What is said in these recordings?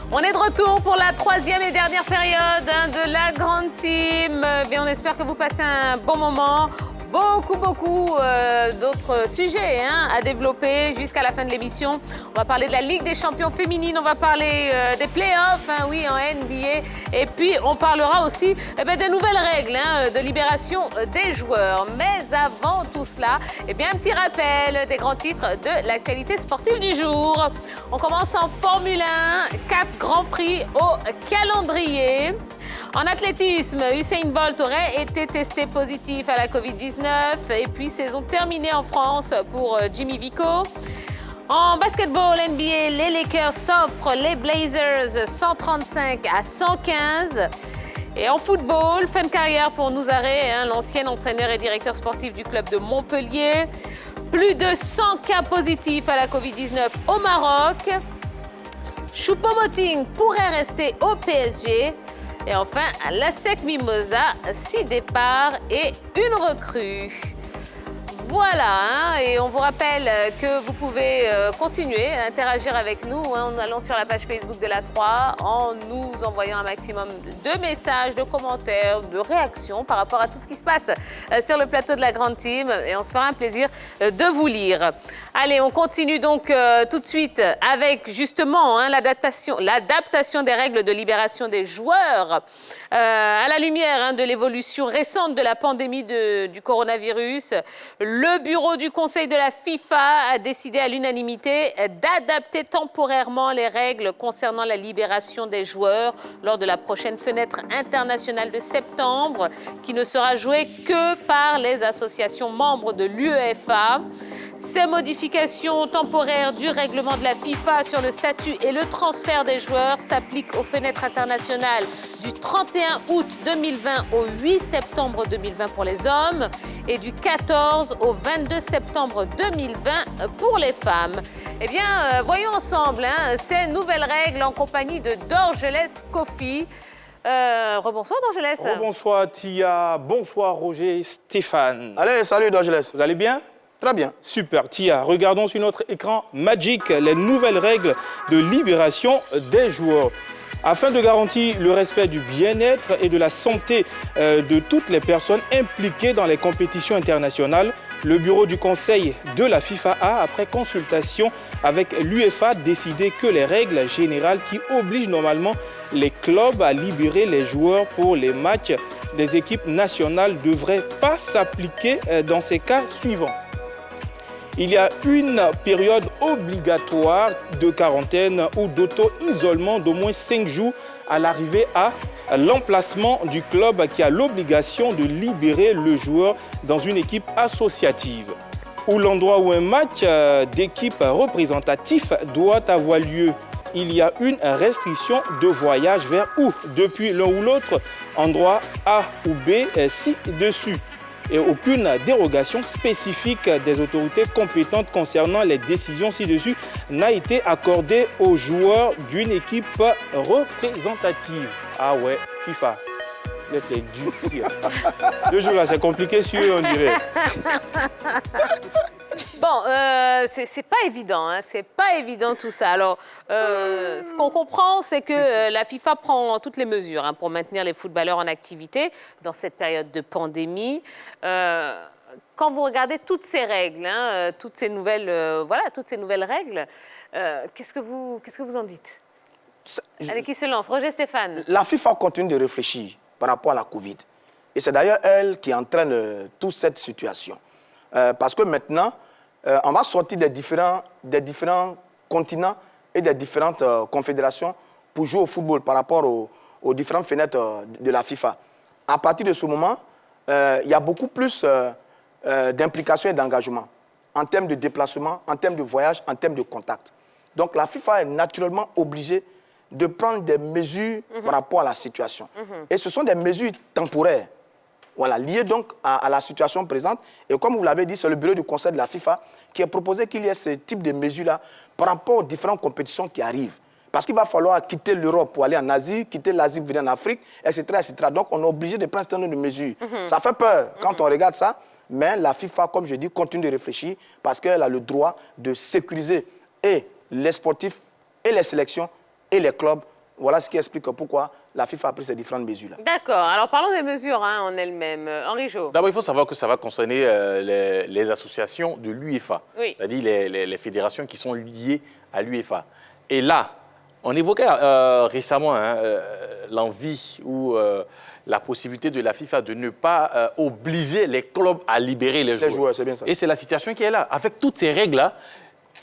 On est de retour pour la troisième et dernière période de la grande team. Bien, on espère que vous passez un bon moment. Beaucoup d'autres sujets à développer jusqu'à la fin de l'émission. On va parler de la Ligue des champions féminines, on va parler des playoffs, oui, en NBA. Et puis, on parlera aussi des nouvelles règles de libération des joueurs. Mais avant tout cela, un petit rappel des grands titres de l'actualité sportive du jour. On commence en Formule 1, 4 grands prix au calendrier. En athlétisme, Usain Bolt aurait été testé positif à la Covid-19 et puis saison terminée en France pour Jimmy Vico. En basketball NBA, les Lakers s'offrent les Blazers 135-115. Et en football, fin de carrière pour Nouzaré, l'ancien entraîneur et directeur sportif du club de Montpellier. Plus de 100 cas positifs à la Covid-19 au Maroc. Choupo-Moting pourrait rester au PSG. Et enfin, la SEC Mimosa, 6 départs et une recrue. Voilà, et on vous rappelle que vous pouvez continuer à interagir avec nous en allant sur la page Facebook de la 3, en nous envoyant un maximum de messages, de commentaires, de réactions par rapport à tout ce qui se passe sur le plateau de la Grande Team. Et on se fera un plaisir de vous lire. Allez, on continue donc tout de suite avec justement l'adaptation des règles de libération des joueurs à la lumière de l'évolution récente de la pandémie du coronavirus. Le bureau du Conseil de la FIFA a décidé à l'unanimité d'adapter temporairement les règles concernant la libération des joueurs lors de la prochaine fenêtre internationale de septembre, qui ne sera jouée que par les associations membres de l'UEFA. Ces modifications temporaires du règlement de la FIFA sur le statut et le transfert des joueurs s'appliquent aux fenêtres internationales du 31 août 2020 au 8 septembre 2020 pour les hommes et du 14 au 22 septembre 2020 pour les femmes. Eh bien, voyons ensemble ces nouvelles règles en compagnie de Dorgelès Kofi. Rebonsoir Dorgelès. Rebonsoir Tia, bonsoir Roger, Stéphane. Allez, salut Dorgelès. Vous allez bien? Très bien. Super. Tia, regardons sur notre écran Magic les nouvelles règles de libération des joueurs. Afin de garantir le respect du bien-être et de la santé de toutes les personnes impliquées dans les compétitions internationales, le bureau du Conseil de la FIFA a, après consultation avec l'UEFA, décidé que les règles générales qui obligent normalement les clubs à libérer les joueurs pour les matchs des équipes nationales ne devraient pas s'appliquer dans ces cas suivants. Il y a une période obligatoire de quarantaine ou d'auto-isolement d'au moins 5 jours à l'arrivée à l'emplacement du club qui a l'obligation de libérer le joueur dans une équipe associative, ou l'endroit où un match d'équipe représentatif doit avoir lieu. Il y a une restriction de voyage vers ou depuis l'un ou l'autre endroit A ou B ci-dessus. Et aucune dérogation spécifique des autorités compétentes concernant les décisions ci-dessus n'a été accordée aux joueurs d'une équipe représentative. Ah ouais, FIFA. Vous êtes les dupes. Le jour là, c'est compliqué sur eux, on dirait. Bon, c'est pas évident, c'est pas évident tout ça. Alors, ce qu'on comprend, c'est que la FIFA prend toutes les mesures pour maintenir les footballeurs en activité dans cette période de pandémie. Quand vous regardez toutes ces règles, toutes ces nouvelles règles, qu'est-ce que vous en dites? Allez, qui se lance? Roger, Stéphane. La FIFA continue de réfléchir par rapport à la Covid. Et c'est d'ailleurs elle qui entraîne toute cette situation. Parce que maintenant, on va sortir des différents continents et des différentes confédérations pour jouer au football par rapport aux différentes fenêtres de la FIFA. À partir de ce moment, il y a beaucoup plus d'implication et d'engagement en termes de déplacement, en termes de voyage, en termes de contact. Donc la FIFA est naturellement obligée de prendre des mesures par rapport à la situation. Et ce sont des mesures temporaires. Voilà, lié donc à la situation présente. Et comme vous l'avez dit, c'est le bureau du Conseil de la FIFA qui a proposé qu'il y ait ce type de mesures-là par rapport aux différentes compétitions qui arrivent. Parce qu'il va falloir quitter l'Europe pour aller en Asie, quitter l'Asie pour venir en Afrique, etc., etc. Donc, on est obligé de prendre un certain nombre de mesures. Ça fait peur quand on regarde ça, mais la FIFA, comme je dis, continue de réfléchir parce qu'elle a le droit de sécuriser et les sportifs, et les sélections, et les clubs voilà ce qui explique pourquoi la FIFA a pris ces différentes mesures-là. D'accord. Alors, parlons des mesures en elles-mêmes. Henri Jo. D'abord, il faut savoir que ça va concerner les associations de l'UEFA, Oui. c'est-à-dire les fédérations qui sont liées à l'UEFA. Et là, on évoquait récemment l'envie ou la possibilité de la FIFA de ne pas obliger les clubs à libérer les joueurs. Les joueurs, c'est bien ça. Et c'est la situation qui est là. Avec toutes ces règles-là,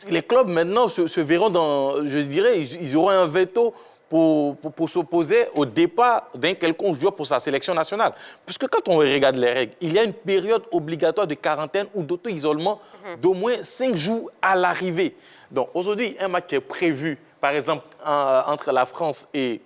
les clubs maintenant se verront dans, je dirais, ils auront un veto pour s'opposer au départ d'un quelconque joueur pour sa sélection nationale. Puisque quand on regarde les règles, il y a une période obligatoire de quarantaine ou d'auto-isolement d'au moins 5 jours à l'arrivée. Donc aujourd'hui, un match qui est prévu, par exemple, entre la France et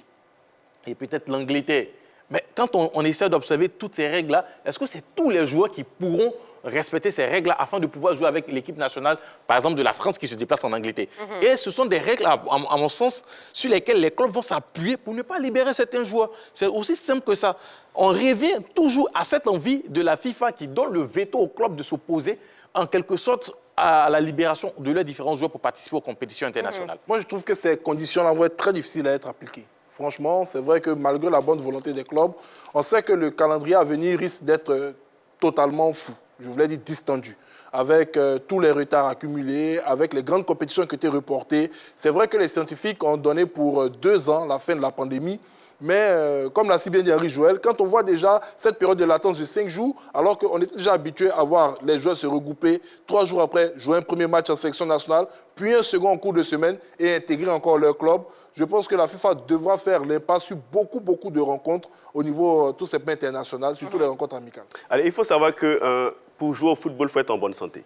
peut-être l'Angleterre, mais quand on essaie d'observer toutes ces règles-là, est-ce que c'est tous les joueurs qui pourront respecter ces règles-là afin de pouvoir jouer avec l'équipe nationale, par exemple, de la France qui se déplace en Angleterre? Et ce sont des règles, à mon sens, sur lesquelles les clubs vont s'appuyer pour ne pas libérer certains joueurs. C'est aussi simple que ça. On revient toujours à cette envie de la FIFA qui donne le veto aux clubs de s'opposer, en quelque sorte, à la libération de leurs différents joueurs pour participer aux compétitions internationales. Moi, je trouve que ces conditions-là vont être très difficiles à être appliquées. Franchement, c'est vrai que malgré la bonne volonté des clubs, on sait que le calendrier à venir risque d'être totalement fou. Je voulais dire distendu, avec tous les retards accumulés, avec les grandes compétitions qui étaient reportées. C'est vrai que les scientifiques ont donné pour 2 ans la fin de la pandémie, mais comme l'a si bien dit Henri Joël, quand on voit déjà cette période de latence de 5 jours, alors qu'on est déjà habitué à voir les joueurs se regrouper 3 jours après, jouer un premier match en sélection nationale, puis un second en cours de semaine et intégrer encore leur club, je pense que la FIFA devra faire l'impasse sur beaucoup de rencontres au niveau tout ces pays international, surtout les rencontres amicales. Allez, il faut savoir que pour jouer au football, il faut être en bonne santé.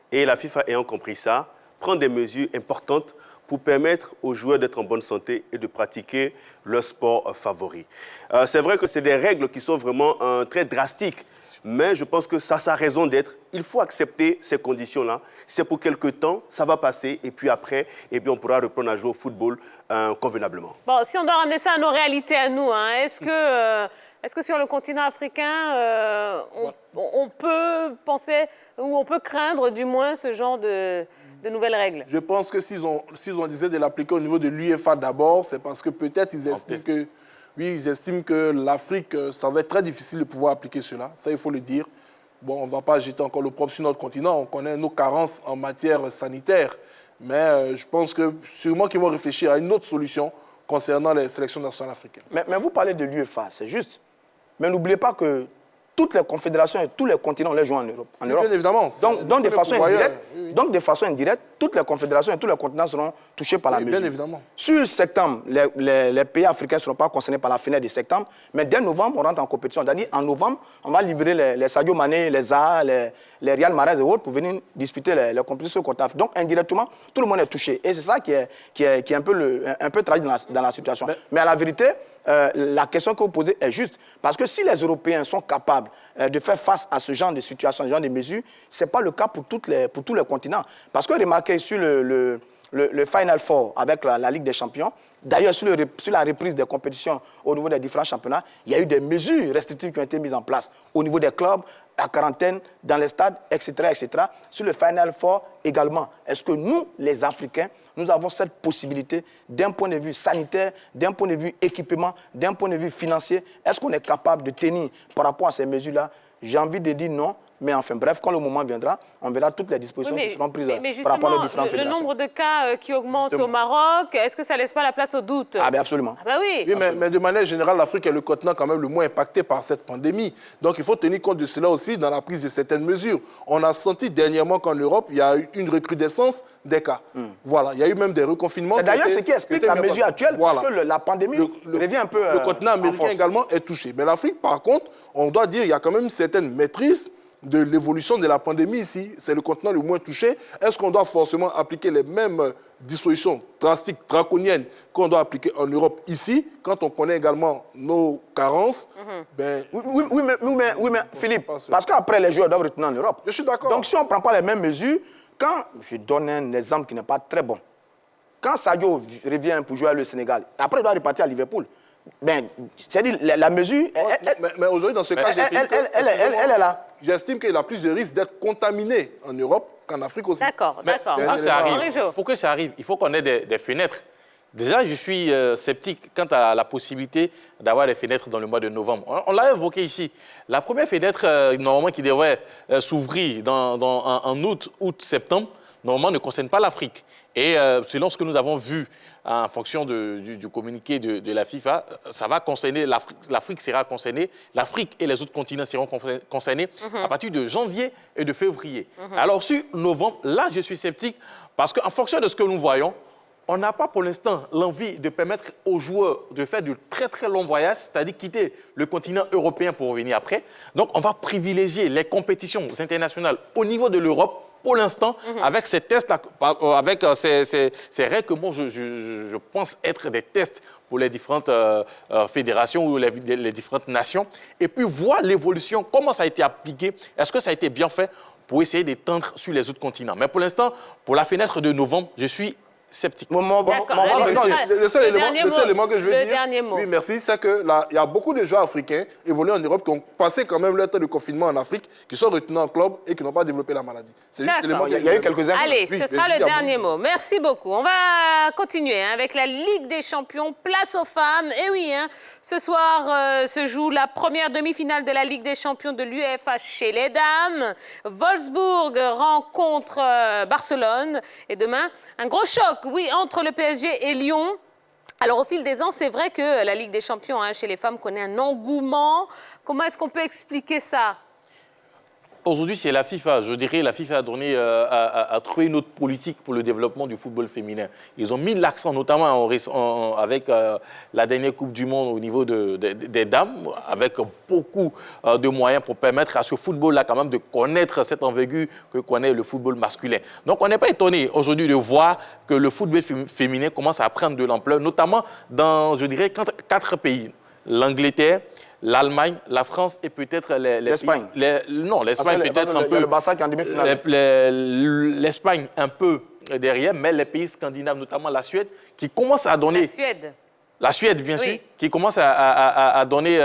Et la FIFA ayant compris ça, prend des mesures importantes pour permettre aux joueurs d'être en bonne santé et de pratiquer leur sport favori. C'est vrai que c'est des règles qui sont vraiment très drastiques, mais je pense que ça a sa raison d'être. Il faut accepter ces conditions-là. C'est pour quelque temps, ça va passer, et puis après, on pourra reprendre à jouer au football convenablement. Bon, si on doit ramener ça à nos réalités à nous, est-ce que sur le continent africain, on peut penser, ou on peut craindre du moins ce genre de nouvelles règles? Je pense que s'ils ont décidé de l'appliquer au niveau de l'UEFA d'abord, c'est parce que peut-être ils estiment que l'Afrique, ça va être très difficile de pouvoir appliquer cela. Ça, il faut le dire. Bon, on ne va pas jeter encore le propre sur notre continent. On connaît nos carences en matière sanitaire. Mais je pense que sûrement qu'ils vont réfléchir à une autre solution concernant les sélections nationales africaines. Mais vous parlez de l'UEFA, c'est juste. Mais n'oubliez pas que toutes les confédérations et tous les continents les jouent en Europe. Bien évidemment. Donc, de façon indirecte, toutes les confédérations et tous les continents seront touchés par la mesure. Bien évidemment. Sur septembre, les pays africains ne seront pas concernés par la fenêtre de septembre, mais dès novembre, on rentre en compétition. C'est-à-dire, en novembre, on va libérer les Sadio Mané, les Zaha, les Riyad Mahrez et autres pour venir disputer les compétitions contre l'Afrique. Donc, indirectement, tout le monde est touché. Et c'est ça qui est un peu tragique dans la situation. Mais à la vérité, la question que vous posez est juste. Parce que si les Européens sont capables de faire face à ce genre de situation, ce genre de mesures, ce n'est pas le cas pour tous les continents. Parce que remarquez sur le Final Four avec la Ligue des Champions, d'ailleurs sur la reprise des compétitions au niveau des différents championnats, il y a eu des mesures restrictives qui ont été mises en place au niveau des clubs, à quarantaine, dans les stades, etc., etc. Sur le Final Four également. Est-ce que nous, les Africains, nous avons cette possibilité d'un point de vue sanitaire, d'un point de vue équipement, d'un point de vue financier? Est-ce qu'on est capable de tenir par rapport à ces mesures-là? J'ai envie de dire non. Mais enfin, bref, quand le moment viendra, on verra toutes les dispositions qui seront prises par rapport aux différentes fédérations. Le nombre de cas qui augmente au Maroc, est-ce que ça ne laisse pas la place au doute? Ah bien absolument. Ah ben oui. Oui, mais de manière générale, l'Afrique est le continent quand même le moins impacté par cette pandémie. Donc il faut tenir compte de cela aussi dans la prise de certaines mesures. On a senti dernièrement qu'en Europe, il y a eu une recrudescence des cas. Voilà, il y a eu même des reconfinements. C'est d'ailleurs ce qui explique la mesure actuelle, voilà. parce que la pandémie revient un peu Le continent américain également est touché. Mais l'Afrique, par contre, on doit dire qu'il y a quand même une certaine maîtrise de l'évolution de la pandémie ici. C'est le continent le moins touché. Est-ce qu'on doit forcément appliquer les mêmes dispositions drastiques, draconiennes qu'on doit appliquer en Europe ici, quand on connaît également nos carences? Oui, mais Philippe, parce qu'après les joueurs doivent retourner en Europe. Je suis d'accord. Donc si on ne prend pas les mêmes mesures, quand, je donne un exemple qui n'est pas très bon, quand Sadio revient pour jouer au Sénégal, après il doit repartir à Liverpool. C'est-à-dire, la mesure... Mais aujourd'hui, dans ce cas, elle est là. J'estime qu'il a plus de risque d'être contaminé en Europe qu'en Afrique aussi. D'accord. Pour que ça arrive, il faut qu'on ait des fenêtres Déjà, je suis sceptique quant à la possibilité d'avoir des fenêtres dans le mois de novembre. On l'a évoqué ici. La première fenêtre, normalement, qui devrait s'ouvrir en août, septembre, normalement, ne concerne pas l'Afrique. Et selon ce que nous avons vu en fonction du communiqué de la FIFA, ça va concerner l'Afrique sera concernée, l'Afrique et les autres continents seront concernés à partir de janvier et de février. Alors, sur novembre, là, je suis sceptique parce qu'en fonction de ce que nous voyons, on n'a pas pour l'instant l'envie de permettre aux joueurs de faire de très très longs voyages, c'est-à-dire quitter le continent européen pour revenir après. Donc on va privilégier les compétitions internationales au niveau de l'Europe pour l'instant, avec ces tests, avec ces règles que moi je pense être des tests pour les différentes fédérations ou les différentes nations, et puis voir l'évolution, comment ça a été appliqué, est-ce que ça a été bien fait pour essayer d'étendre sur les autres continents. Mais pour l'instant, pour la fenêtre de novembre, je suis sceptique. Le seul élément que je veux dire, mot. Oui, merci, c'est qu'il y a beaucoup de joueurs africains évolués en Europe qui ont passé quand même leur temps de confinement en Afrique, qui sont retenus en club et qui n'ont pas développé la maladie. C'est juste l'élément. Il y a eu quelques exemples. Allez, ce sera le dernier mot. Merci beaucoup. On va continuer avec la Ligue des Champions, place aux femmes. Et oui, ce soir se joue la première demi-finale de la Ligue des Champions de l'UEFA chez les dames. Wolfsburg rencontre Barcelone. Et demain, un gros choc. Oui, entre le PSG et Lyon. Alors, au fil des ans, c'est vrai que la Ligue des Champions chez les femmes connaît un engouement. Comment est-ce qu'on peut expliquer ça? Aujourd'hui, c'est la FIFA. Je dirais la FIFA a trouvé une autre politique pour le développement du football féminin. Ils ont mis l'accent, notamment avec la dernière Coupe du Monde au niveau des dames, avec beaucoup de moyens pour permettre à ce football-là quand même de connaître cette envergure que connaît le football masculin. Donc, on n'est pas étonné aujourd'hui de voir que le football féminin commence à prendre de l'ampleur, notamment dans, je dirais, 4 pays. L'Angleterre, l'Allemagne, la France et peut-être l'Espagne. Non, l'Espagne peut-être un peu. Le Barça qui est en demi-finale. L'Espagne un peu derrière, mais les pays scandinaves, notamment la Suède, qui commencent à donner. La Suède. La Suède, bien sûr, qui commence à donner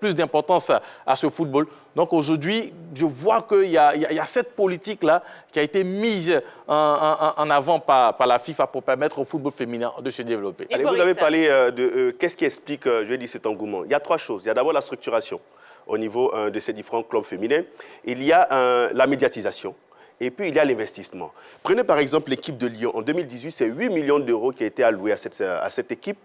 plus d'importance à ce football. Donc aujourd'hui, je vois qu'il y a cette politique-là qui a été mise en avant par la FIFA pour permettre au football féminin de se développer. Allez, vous avez parlé de qu'est-ce qui explique, je vais dire, cet engouement. Il y a 3 choses. Il y a d'abord la structuration au niveau de ces différents clubs féminins. Il y a la médiatisation. Et puis, il y a l'investissement. Prenez par exemple l'équipe de Lyon. En 2018, c'est 8 millions d'euros qui a été alloués à cette équipe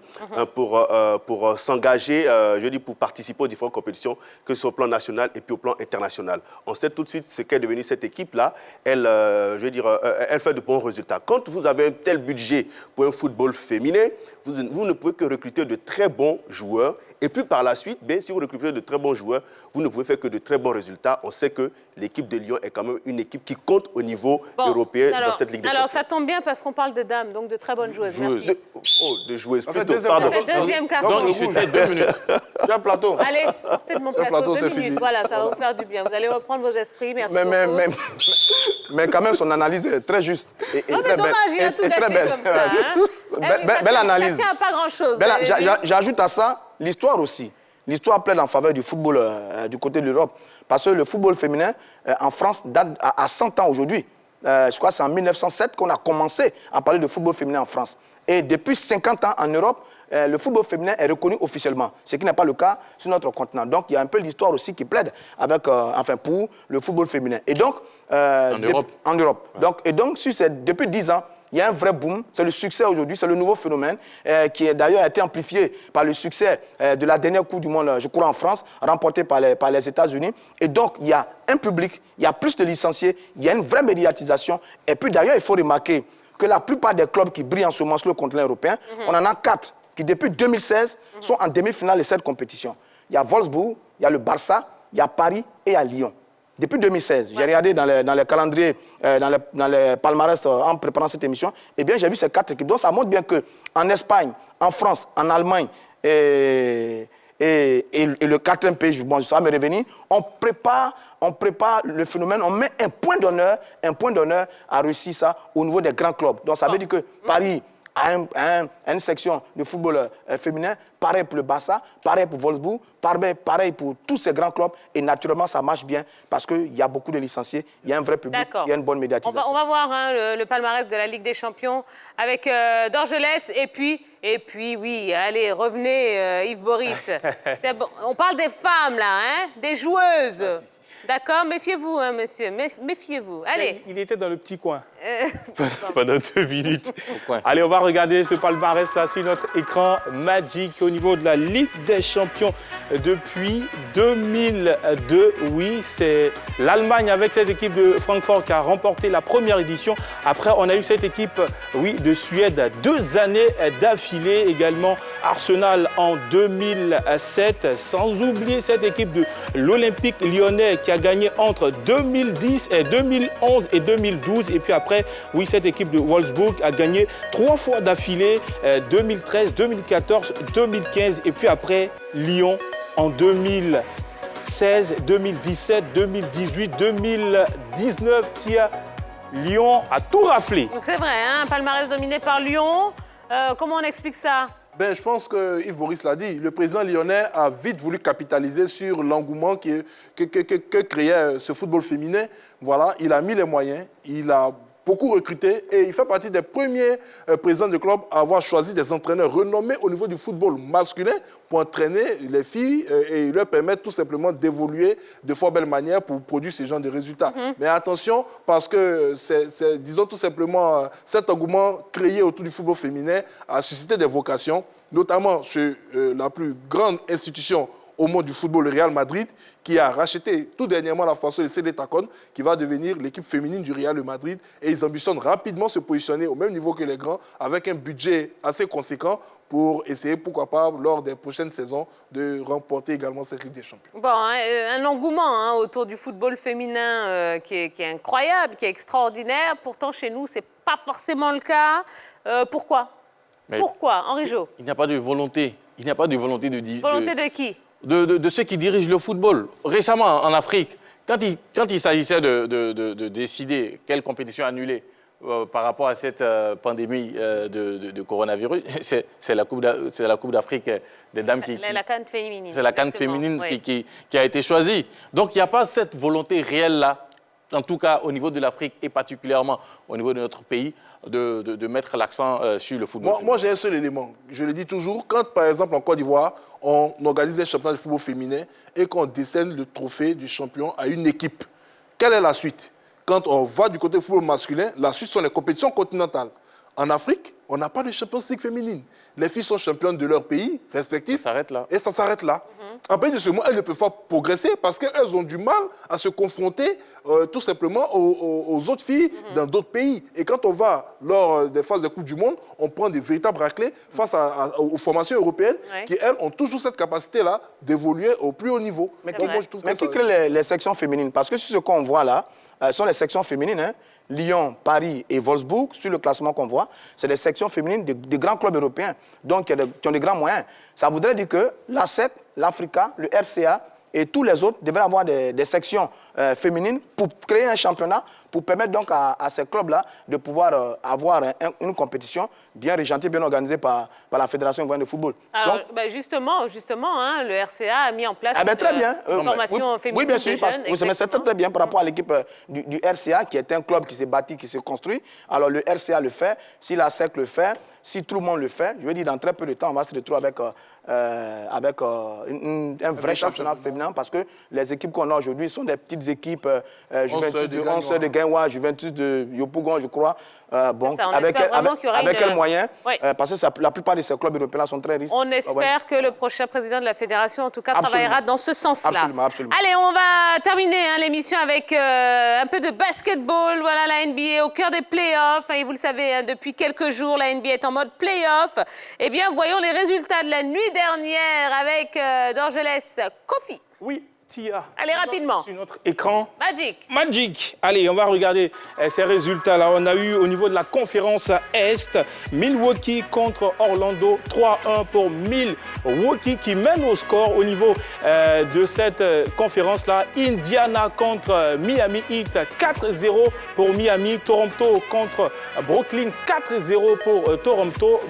pour s'engager, je dis pour participer aux différentes compétitions, que ce soit au plan national et puis au plan international. On sait tout de suite ce qu'est devenue cette équipe-là. Elle, elle fait de bons résultats. Quand vous avez un tel budget pour un football féminin, vous ne pouvez que recruter de très bons joueurs. Et puis par la suite, si vous recrutez de très bons joueurs, vous ne pouvez faire que de très bons résultats. On sait que l'équipe de Lyon est quand même une équipe qui compte au niveau européen dans cette Ligue des Champions. Alors ça tombe bien parce qu'on parle de dames, donc de très bonnes joueuses. Merci. De joueuses. Deuxième carton. Donc il se fait 2 minutes. J'ai un plateau. Allez, sortez de mon plateau, 2 minutes. Voilà, ça va vous faire du bien. Vous allez reprendre vos esprits. Merci beaucoup. Mais quand même, son analyse est très juste. Non, mais dommage, il a tout gâché comme ça. Belle analyse. Ça tient à pas grand-chose. J'ajoute à ça l'histoire aussi. L'histoire plaide en faveur du football du côté de l'Europe. Parce que le football féminin en France date à 100 ans aujourd'hui. Je crois que c'est en 1907 qu'on a commencé à parler de football féminin en France. Et depuis 50 ans en Europe, le football féminin est reconnu officiellement, ce qui n'est pas le cas sur notre continent. Donc, il y a un peu l'histoire aussi qui plaide avec, pour le football féminin. Et donc, en Europe. Ouais. Donc, depuis 10 ans, il y a un vrai boom. C'est le succès aujourd'hui, c'est le nouveau phénomène qui d'ailleurs a été amplifié par le succès de la dernière Coupe du Monde, je crois, en France, remportée par les États-Unis. Et donc, il y a un public, il y a plus de licenciés, il y a une vraie médiatisation. Et puis, d'ailleurs, il faut remarquer que la plupart des clubs qui brillent en ce moment sur le continent européen, on en a 4 qui, depuis 2016, sont en demi-finale de cette compétition. Il y a Wolfsburg, il y a le Barça, il y a Paris et il y a Lyon. Depuis 2016, j'ai regardé dans les calendriers, dans les palmarès en préparant cette émission, eh bien, j'ai vu ces 4 équipes. Donc, ça montre bien qu'en Espagne, en France, en Allemagne et le 4e pays, bon, ça va me revenir, on prépare le phénomène, on met un point d'honneur à réussir ça au niveau des grands clubs. Donc, ça veut dire que Paris à une section de football féminin. Pareil pour le Barça, pareil pour Wolfsburg, pareil pour tous ces grands clubs. Et naturellement, ça marche bien parce qu'il y a beaucoup de licenciés, il y a un vrai public, il y a une bonne médiatisation. On va voir hein, le palmarès de la Ligue des Champions avec Dorgelès. Et puis, oui, allez, revenez, Yves Boris. Bon. On parle des femmes, là, hein, des joueuses. D'accord, méfiez-vous, hein, monsieur, méfiez-vous. Allez. Il était dans le petit coin. Pendant 2 minutes. Allez, on va regarder ce palmarès-là sur notre écran Magic au niveau de la Ligue des Champions depuis 2002. Oui, c'est l'Allemagne avec cette équipe de Francfort qui a remporté la première édition. Après, on a eu cette équipe, oui, de Suède 2 années d'affilée. Également, Arsenal en 2007. Sans oublier cette équipe de l'Olympique lyonnais qui a gagné entre 2010 et 2011 et 2012. Et puis après, oui, cette équipe de Wolfsburg a gagné 3 fois d'affilée, 2013, 2014, 2015. Et puis après, Lyon en 2016, 2017, 2018, 2019. Tiens, Lyon a tout raflé. Donc c'est vrai, hein, un palmarès dominé par Lyon. Comment on explique ça? Ben, je pense que Yves Boris l'a dit. Le président lyonnais a vite voulu capitaliser sur l'engouement que créait ce football féminin. Voilà, il a mis les moyens, il a beaucoup recruté et il fait partie des premiers présidents de club à avoir choisi des entraîneurs renommés au niveau du football masculin pour entraîner les filles et leur permettre tout simplement d'évoluer de fort belle manière pour produire ce genre de résultats. Mais attention, parce que disons tout simplement, cet engouement créé autour du football féminin a suscité des vocations, notamment chez la plus grande institution au monde du football, le Real Madrid, qui a racheté tout dernièrement la formation de CD Tacon, qui va devenir l'équipe féminine du Real Madrid. Et ils ambitionnent rapidement se positionner au même niveau que les grands, avec un budget assez conséquent pour essayer, pourquoi pas, lors des prochaines saisons, de remporter également cette Ligue des Champions. Bon, un engouement hein, autour du football féminin qui est incroyable, qui est extraordinaire. Pourtant, chez nous, ce n'est pas forcément le cas. Pourquoi? Pourquoi, Henri Jo? Il n'y a pas de volonté. Il n'y a pas de volonté de... Volonté de qui? De ceux qui dirigent le football. Récemment, en Afrique, quand il s'agissait de décider quelle compétition annuler par rapport à cette pandémie de coronavirus, c'est la Coupe d'Afrique des dames qui... La CAN féminine. C'est la CAN féminine qui a été choisie. Donc, il n'y a pas cette volonté réelle-là, en tout cas au niveau de l'Afrique et particulièrement au niveau de notre pays, de mettre l'accent sur le football. Moi, j'ai un seul élément. Je le dis toujours, quand par exemple en Côte d'Ivoire, on organise des championnats de football féminin et qu'on décerne le trophée du champion à une équipe, quelle est la suite? Quand on va du côté football masculin, la suite sont les compétitions continentales. En Afrique, on n'a pas de Champions League féminine. Les filles sont championnes de leur pays respectifs. Ça s'arrête là. Et ça s'arrête là. En pays de ce moment, elles ne peuvent pas progresser parce qu'elles ont du mal à se confronter tout simplement aux autres filles dans d'autres pays. Et quand on va lors des phases de Coupe du Monde, on prend des véritables raclés face aux formations européennes qui, elles, ont toujours cette capacité-là d'évoluer au plus haut niveau. Mais qui crée les sections féminines? Parce que sur ce qu'on voit là, sont les sections féminines, hein. Lyon, Paris et Wolfsburg, sur le classement qu'on voit, c'est des sections féminines de grands clubs européens, donc qui ont des grands moyens. Ça voudrait dire que l'ASEC, l'Africa, le RCA et tous les autres devraient avoir des sections féminines pour créer un championnat, pour permettre donc à ces clubs-là de pouvoir avoir une compétition bien régentée, bien organisée par la Fédération ivoirienne de football. Alors, donc, justement hein, le RCA a mis en place une formation féminine. Oui, bien sûr, c'est très bien par rapport à l'équipe du RCA, qui est un club qui s'est bâti, qui s'est construit. Alors, le RCA le fait, si la SEC le fait, si tout le monde le fait, je veux dire, dans très peu de temps, on va se retrouver avec un vrai championnat féminin, parce que les équipes qu'on a aujourd'hui sont des petites équipes, Juventus de Onze de Gaïwa, Juventus de Yopougon, je crois. Avec quel moyen? Parce que la plupart de ces clubs européens sont très risqués. On espère que le prochain président de la fédération, en tout cas, travaillera dans ce sens-là. Absolument. Allez, on va terminer l'émission avec un peu de basketball. Voilà, la NBA au cœur des playoffs. Et vous le savez, depuis quelques jours, la NBA est en mode playoff. Eh bien, voyons les résultats de la nuit dernière avec Dorgelès Kofi. Oui, Tia. Allez, rapidement. Sur notre écran. Magic. Allez, on va regarder ces résultats-là. On a eu au niveau de la conférence Est, Milwaukee contre Orlando, 3-1 pour Milwaukee qui mène au score au niveau de cette conférence-là. Indiana contre Miami Heat, 4-0 pour Miami. Toronto contre Brooklyn, 4-0 pour Toronto.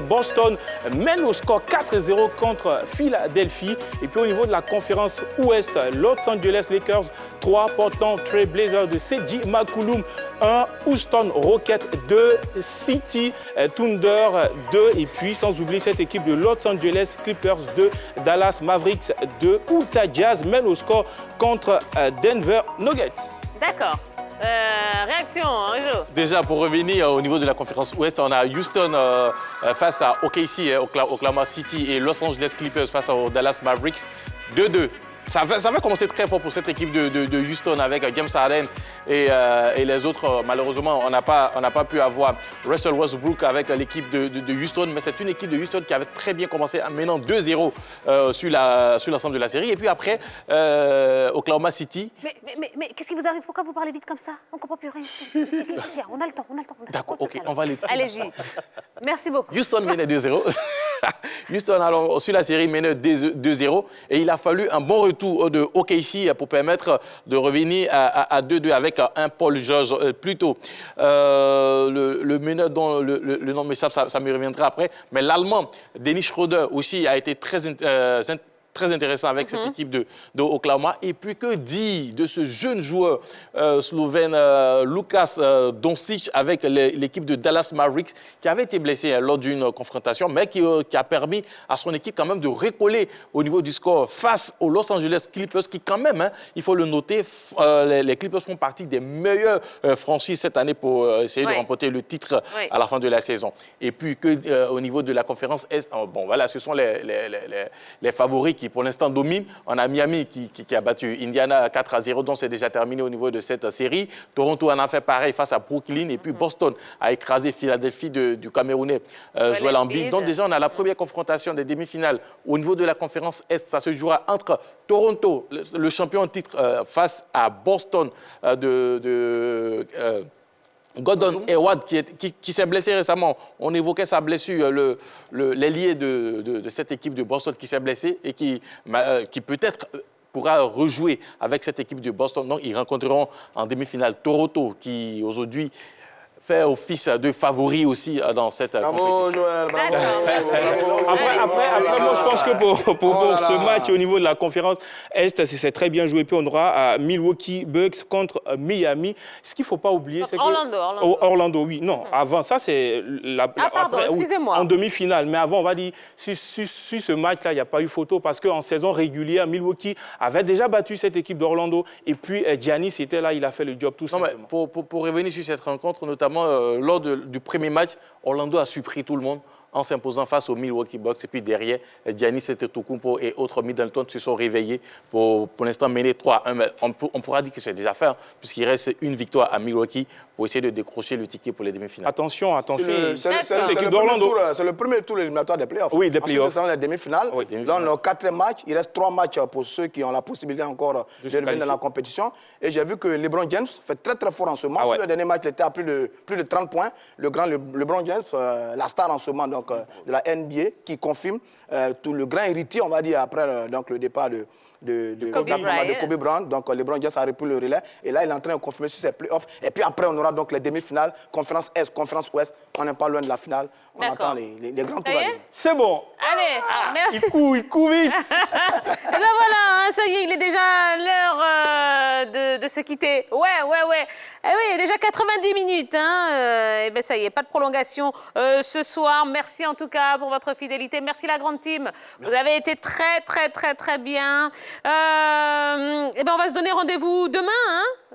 Boston mène au score 4-0 contre Philadelphie. Et puis au niveau de la conférence Ouest, Los Angeles Lakers 3, Portland Trail Blazers de C.J. McCollum 1, Houston Rockets 2, City Thunder 2 et puis sans oublier cette équipe de Los Angeles Clippers 2, Dallas Mavericks 2, Utah Jazz mène au score contre Denver Nuggets. D'accord. Réaction, Anjo. Déjà, pour revenir au niveau de la conférence Ouest, on a Houston face à OKC, Oklahoma City, et Los Angeles Clippers face aux Dallas Mavericks, 2-2. Ça va commencer très fort pour cette équipe de Houston avec James Harden et les autres. Malheureusement, on n'a pas pu avoir Russell Westbrook avec l'équipe de Houston, mais c'est une équipe de Houston qui avait très bien commencé en menant 2-0 sur l'ensemble de la série. Et puis après, Oklahoma City. Mais qu'est-ce qui vous arrive? Pourquoi vous parlez vite comme ça? On ne comprend plus rien. On a le temps. D'accord, ok, on va aller. Allez-y. Merci beaucoup. Houston menait 2-0. Houston, alors, sur la série, menait 2-0. Et il a fallu un bon retour de OKC pour permettre de revenir à 2-2 avec un Paul George plus tôt. Le meneur dont le nom m'échappe, ça me reviendra après. Mais l'Allemand, Dennis Schröder, aussi a été très intéressant avec cette équipe de Oklahoma. Et puis, que dire de ce jeune joueur slovène Lukas Doncic avec l'équipe de Dallas Mavericks qui avait été blessé lors d'une confrontation, mais qui a permis à son équipe quand même de recoller au niveau du score face aux Los Angeles Clippers qui quand même, il faut le noter, les Clippers font partie des meilleures franchises cette année pour essayer de remporter le titre à la fin de la saison. Et puis, au niveau de la conférence Est, bon voilà, ce sont les favoris qui pour l'instant domine. On a Miami qui a battu Indiana 4-0, donc c'est déjà terminé au niveau de cette série. Toronto en a fait pareil face à Brooklyn. Et puis Boston a écrasé Philadelphie du Camerounais Joel Embiid. Donc déjà, on a la première confrontation des demi-finales au niveau de la conférence Est. Ça se jouera entre Toronto, le champion en titre, face à Boston Gordon Hayward qui s'est blessé récemment. On évoquait sa blessure, l'ailier de cette équipe de Boston qui s'est blessé et qui peut-être pourra rejouer avec cette équipe de Boston. Donc, ils rencontreront en demi-finale Toronto qui aujourd'hui fait office de favori aussi dans cette compétition. Joël, bravo. Après, moi, je pense que pour ce match au niveau de la conférence Est, c'est très bien joué. Puis on aura Milwaukee Bucks contre Miami. Ce qu'il ne faut pas oublier, c'est que... Orlando, oui. Non, avant ça, c'est... pardon, excusez-moi. En demi-finale. Mais avant, on va dire, sur ce match-là, il n'y a pas eu photo parce qu'en saison régulière, Milwaukee avait déjà battu cette équipe d'Orlando. Et puis, Giannis était là, il a fait le job tout simplement. Mais pour revenir sur cette rencontre, notamment lors du premier match, Orlando a surpris tout le monde en s'imposant face aux Milwaukee Bucks. Et puis derrière, Giannis Antetokounmpo et autres Middleton se sont réveillés pour l'instant mener 3-1. Mais on pourra dire que c'est déjà fait, puisqu'il reste une victoire à Milwaukee pour essayer de décrocher le ticket pour les demi-finales. Attention. C'est l'équipe d'Orlando. C'est le premier tour éliminatoire des playoffs. Oui, des playoffs. Ensuite, c'est les demi-finales. Oui, Là, on a 4 matchs. Il reste 3 matchs pour ceux qui ont la possibilité encore de revenir dans la compétition. Et j'ai vu que LeBron James fait très, très fort en ce moment. Sur le dernier match, il était à plus de 30 points. Le grand LeBron James, la star en ce moment de la NBA, qui confirme tout le grand héritier, on va dire, après le départ de Kobe Bryant. Donc, LeBron James a repris le relais. Et là, il est en train de confirmer sur ses playoffs. Et puis après, on aura donc les demi-finales, conférence Est, conférence Ouest. On n'est pas loin de la finale. On attend les grands tours. C'est bon. Allez, merci. Il court vite. Et ben voilà, ça y est, il est déjà l'heure de se quitter. Ouais. Eh oui, il est déjà 90 minutes. Et ben ça y est, pas de prolongation ce soir. Merci en tout cas pour votre fidélité. Merci la grande team. Vous avez été très, très, très, très bien. Et ben on va se donner rendez-vous demain.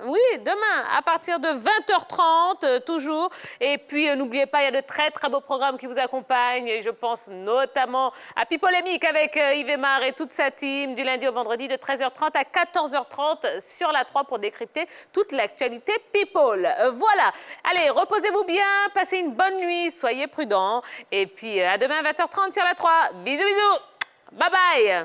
Oui, demain, à partir de 20h30, toujours. Et puis, n'oubliez pas, il y a de très, très beaux programmes qui vous accompagnent. Et je pense notamment à Pipolémique avec Yves Aymar et toute sa team, du lundi au vendredi, de 13h30 à 14h30 sur la 3 pour décrypter toute l'actualité People. Voilà. Allez, reposez-vous bien, passez une bonne nuit, soyez prudents. Et puis, à demain, 20h30 sur la 3. Bisous, bisous. Bye bye.